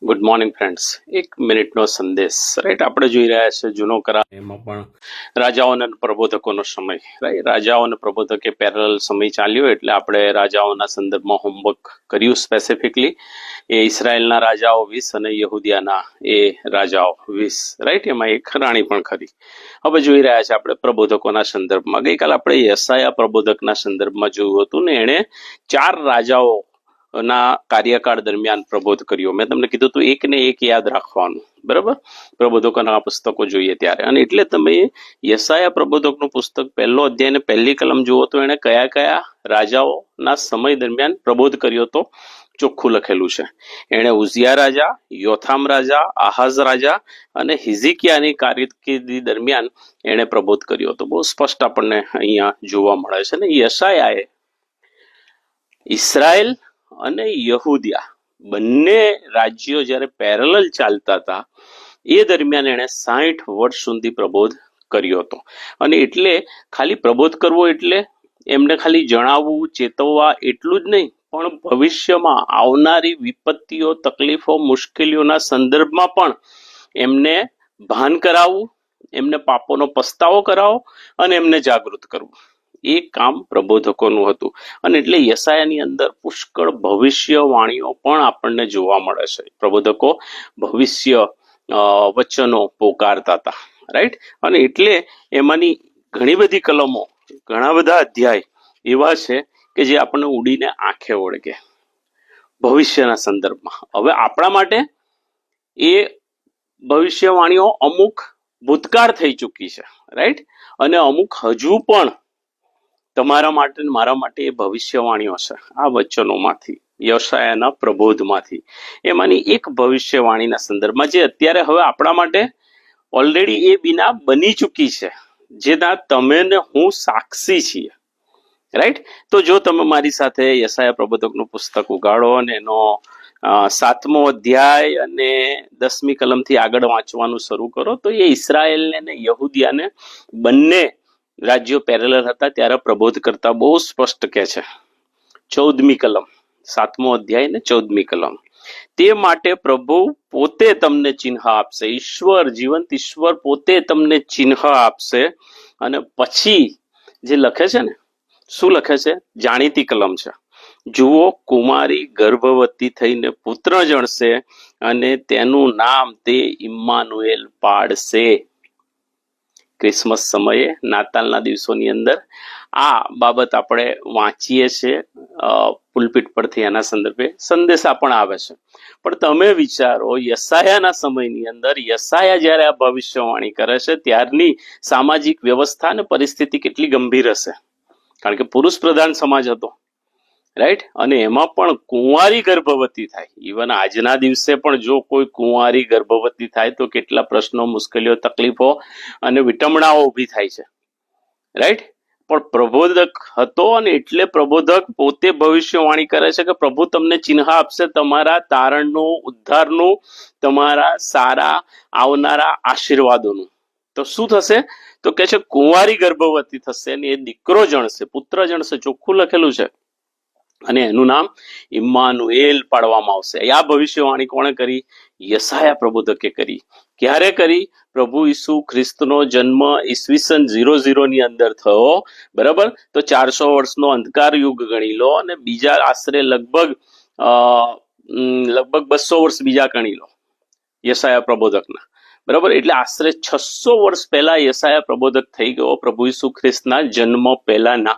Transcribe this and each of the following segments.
Good morning friends. 1 મિનિટનો સંદેશ. Right, આપણે જોઈ રહ્યા છે જૂનો કરાર, એમાં પણ રાજાઓ અને પ્રબોધકોનો સમય. રાઈટ, રાજાઓ અને પ્રબોધકે પેરેલલ સમય ચાલ્યો, એટલે આપણે રાજાઓના સંદર્ભમાં હોમવર્ક કર્યું સ્પેસિફિકલી. એ ઇઝરાયલના રાજાઓ 20 અને યહૂદિયાના એ રાજાઓ 20. રાઈટ, એમાં એક રાણી પણ ખરી. હવે જોઈ રહ્યા છે આપણે પ્રબોધકોના સંદર્ભમાં. ગઈકાલે આપણે યશાયા પ્રબોધકના સંદર્ભમાં જોયું હતું ને, એણે 4 રાજાઓ ના કાર્યકાળ દરમિયાન પ્રબોધ કર્યો. મેં તમને કીધું હતું એક ને એક યાદ રાખવાનું, બરાબર, પ્રબોધકોના પુસ્તકો જોઈએ ત્યારે. અને એટલે તમે યશાયા પ્રબોધકનું પુસ્તક 1લો અધ્યાય ને 1લી કલમ જુઓ તો એને કયા કયા રાજાઓના સમય દરમિયાન પ્રબોધ કર્યો તો ચોખ્ખું લખેલું છે. એણે ઉઝિયા રાજા, યોથામ રાજા, આહાઝ રાજા અને હિઝકિયાની કારકિર્દી દરમિયાન એણે પ્રબોધ કર્યો હતો. બહુ સ્પષ્ટ આપણને અહીંયા જોવા મળે છે. ને યશાયાએ ઇઝરાયલ અને યહૂદિયા બંને રાજ્યો જ્યારે પેરેલલ ચાલતા હતા એ દરમિયાન એણે 60 વર્ષ સુધી પ્રબોધ કર્યો હતો. અને એટલે ખાલી પ્રબોધ કરવો એટલે એમને ખાલી જણાવવું, ચેતવવા એટલું જ નહીં, પણ ભવિષ્યમાં આવનારી વિપત્તિઓ, તકલીફો, મુશ્કેલીઓના સંદર્ભમાં પણ એમને ભાન કરાવવું, એમને પાપોનો પસ્તાવો કરાવો અને એમને જાગૃત કરવું. એ કામ પ્રબોધકોનું હતું. અને એટલે યશાયાની અંદર પુષ્કળ ભવિષ્યવાણીઓ પણ આપણને જોવા મળે છે. પ્રબોધકો ભવિષ્ય વચનો પોકારતા હતા. રાઈટ, અને એટલે એમાંની ઘણી બધી કલમો, ઘણા બધા અધ્યાય એવા છે કે જે આપણને ઉડીને આંખે ઓળગે ભવિષ્યના સંદર્ભમાં. હવે આપણા માટે એ ભવિષ્યવાણીઓ અમુક ભૂતકાળ થઈ ચૂકી છે, રાઈટ, અને અમુક હજુ પણ તમારા માટે મારા માટે એ ભવિષ્યવાણીઓ છે આ વચનોમાંથી, યશાયાના પ્રબોધમાંથી. એમાંની એક ભવિષ્યવાણીના સંદર્ભમાં જે અત્યારે હવે આપણા માટે ઓલરેડી એ બીના બની ચૂકી છે, જેના તમે ને હું સાક્ષી છીએ. રાઈટ, તો જો તમે મારી સાથે યશાયા પ્રબોધકનું પુસ્તક ઉગાડો અને એનો 7મો અધ્યાય અને 10મી કલમથી આગળ વાંચવાનું શરૂ કરો તો એ ઇઝરાયલને ને યહૂદિયાને બંને રાજ્યો પેરેલલ હતા ત્યારે પ્રબોધ કરતા બહુ સ્પષ્ટ કે છે. 14મી કલમ, 7મો અધ્યાય ને 14મી કલમ. તે માટે પ્રભુ પોતે તમને ચિહ્ન આપશે. ઈશ્વર, જીવંત ઈશ્વર પોતે તમને ચિહ્ન આપશે. અને પછી જે લખે છે ને, શું લખે છે? જાણીતી કલમ છે. જુઓ, કુમારી ગર્ભવતી થઈને પુત્ર જણશે અને તેનું નામ તે ઇમ્માનુએલ પાડશે. ક્રિસમસ સમયે, નાતાલના દિવસોની અંદર આ બાબત આપણે વાંચીએ છીએ પુલપિટ પરથી, એના સંદર્ભે સંદેશા પણ આવે છે. પણ તમે વિચારો, યશાયાના સમયની અંદર યશાયા જ્યારે આ ભવિષ્યવાણી કરે છે ત્યારની સામાજિક વ્યવસ્થા અને પરિસ્થિતિ કેટલી ગંભીર હશે. કારણ કે પુરુષ પ્રધાન સમાજ હતો, રાઈટ, અને એમાં પણ કુંવારી ગર્ભવતી થાય. ઇવન આજના દિવસે પણ જો કોઈ કુંવારી ગર્ભવતી થાય તો કેટલા પ્રશ્નો, મુશ્કેલીઓ, તકલીફો અને વિટમણાઓ ઊભી થાય છે. રાઈટ, પણ પ્રબોધક હતો અને એટલે પ્રબોધક પોતે ભવિષ્યવાણી કરે છે કે પ્રભુ તમને ચિહ્ન આપશે, તમારા તારણનું, ઉદ્ધારનું, તમારા સારા આવનારા આશીર્વાદોનું. તો શું થશે? તો કે છે કુંવારી ગર્ભવતી થશે અને એ દીકરો જણશે, પુત્ર જણશે, ચોખ્ખું લખેલું છે. અને એનું નામ ઇમ્માનુએલ પાડવામાં આવશે. આ ભવિષ્યવાણી કોણે કરી? યશાયા પ્રબોધકે કરી. ક્યારે કરી? પ્રભુ ઈસુ ખ્રિસ્તનો જન્મ ઈસવીસન 00 ની અંદર થયો, બરાબર. તો 400 વર્ષનો અંધકાર યુગ ગણી લો અને બીજા આશરે લગભગ 200 વર્ષ બીજા ગણી લો યશાયા પ્રબોધકના, બરાબર. એટલે આશરે 600 વર્ષ પહેલા યશાયા પ્રબોધક થઈ ગયો પ્રભુ ઈસુ ખ્રિસ્તના જન્મ પહેલાના,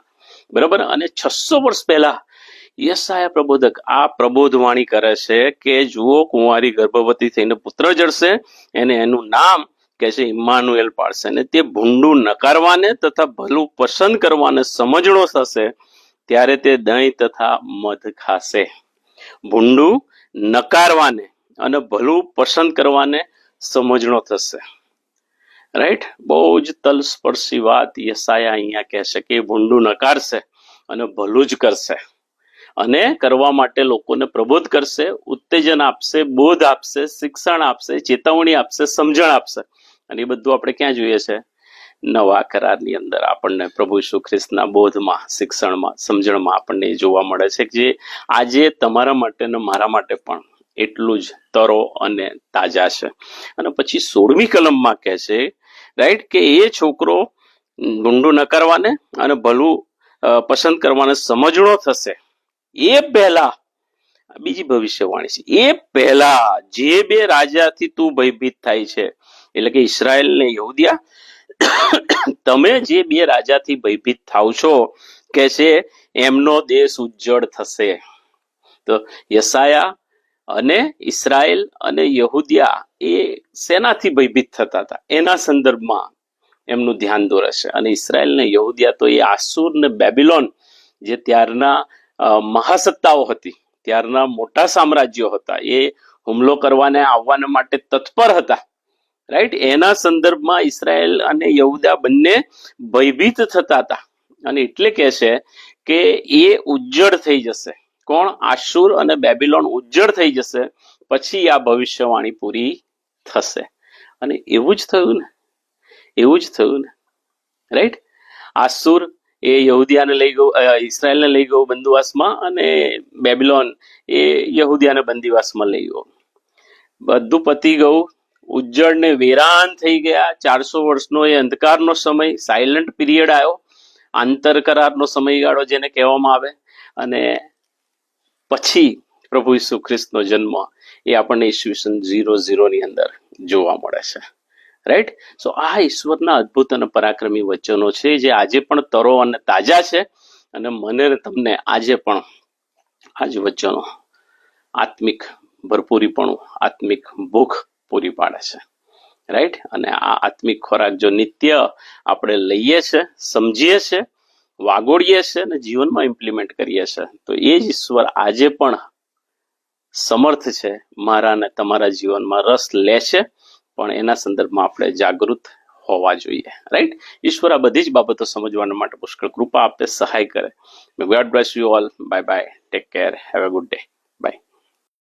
બરાબર. અને 600 વર્ષ પહેલા યશાયા પ્રબોધક આ પ્રબોધવાણી કરે છે કે જુઓ, કુંવારી ગર્ભવતી થઈને પુત્ર જડશે, એને એનું નામ કે છે ઇમ્માનુએલ પાડશે. અને તે ભૂંડું નકારવાને તથા ભલું પસંદ કરવાને સમજણો થશે, ત્યારે તે દહીં તથા મધ ખાશે. ભૂંડું નકારવાને અને ભલું પસંદ કરવાને સમજણો થશે. રાઈટ, બહુ જ તલસ્પર્શી વાત યશાયા અહીંયા કહે છે કે ભૂંડું નકારશે અને ભલું જ કરશે, અને કરવા માટે લોકોને પ્રબોધ કરશે, ઉત્તેજન આપશે, બોધ આપશે, શિક્ષણ આપશે, ચેતવણી આપશે, સમજણ આપશે. અને એ બધું આપણે ક્યાં જોઈએ છે? નવા કરારની અંદર આપણને પ્રભુ ઈસુ ખ્રિસ્તના બોધમાં, શિક્ષણમાં, સમજણમાં આપણને જોવા મળે છે કે જે આજે તમારા માટે ને મારા માટે પણ એટલું જ તરો અને તાજા છે. અને પછી 16મી કલમમાં કહે છે, રાઈટ, કે એ છોકરો ગુંડું નકારવાને અને ભલું પસંદ કરવાને સમજણો થશે એ પહેલા, બીજી ભવિષ્યવાણી છે, એ પહેલા જે બે રાજાથી તું ભયભીત થાય છે, એટલે કે ઇસરાયલ ને યહૂદિયા, તમે જે બે રાજાથી ભયભીત થાવ છો કે છે એમનો દેશ ઉજ્જળ થશે. તો યસાયા અને ઇસરાયલ અને યહૂદિયા એ શેનાથી ભયભીત થતા હતા એના સંદર્ભમાં એમનું ધ્યાન દોરશે. અને ઇસરાયલ ને યહૂદિયા તો એ આસુર ને બેબીલોન જે ત્યારના મહાસત્તાઓ હતી, ત્યારના મોટા સામ્રાજ્યો હતા, એ હુમલો કરવાને આવવાના માટે તત્પર હતા, રાઈટ. એના સંદર્ભમાં ઇસરાયલ અને યહૂદા બંને ભયભીત થતા હતા. અને એટલે કે છે કે એ ઉજ્જડ થઈ જશે. કોણ? આશુર અને બેબીલોન ઉજ્જડ થઈ જશે, પછી આ ભવિષ્યવાણી પૂરી થશે. અને એવું જ થયું ને, એવું જ થયું ને, રાઈટ. આસુર એ યહૂદિયાને લઈ ગયું, ઇસરાયલને લઈ ગયું બંદીવાસમાં, અને બેબીલોન એ યહૂદિયાને બંદીવાસમાં લઈ ગયો. બધું પતી ગયું, ઉજ્જડ ને વેરાન થઈ ગયા. 400 વર્ષનો એ અંધકારનો સમય, સાયલન્ટ પીરિયડ આવ્યો, આંતરકરારનો સમયગાળો જેને કહેવામાં આવે. અને પછી પ્રભુ ઈસુ ખ્રિસ્તનો જન્મ એ આપણને ઈસવીસન 00 ની અંદર જોવા મળે છે, રાઈટ. સો આ ઈશ્વરના અદ્ભુત અને પરાક્રમી વચનો છે જે આજે પણ તરો અને તાજા છે. અને મને તમને આજે પણ આ જ વચનો આત્મિક ભરપૂરીપણું, આત્મિક ભૂખ પૂરી પાડે છે, રાઈટ. અને આ આત્મિક ખોરાક જો નિત્ય આપણે લઈએ છે, સમજીએ છે, વાગોડીએ છે અને જીવનમાં ઇમ્પ્લિમેન્ટ કરીએ છે, તો એ જ ઈશ્વર આજે પણ સમર્થ છે મારા અને તમારા જીવનમાં રસ લે છે. પણ એના સંદર્ભમાં આપણે જાગૃત હોવા જોઈએ, રાઈટ. ઈશ્વર આ બધી જ બાબતો સમજવાના માટે પુષ્કળ કૃપા આપે, સહાય કરે. God bless you all. Bye bye. Take care. Have a good day.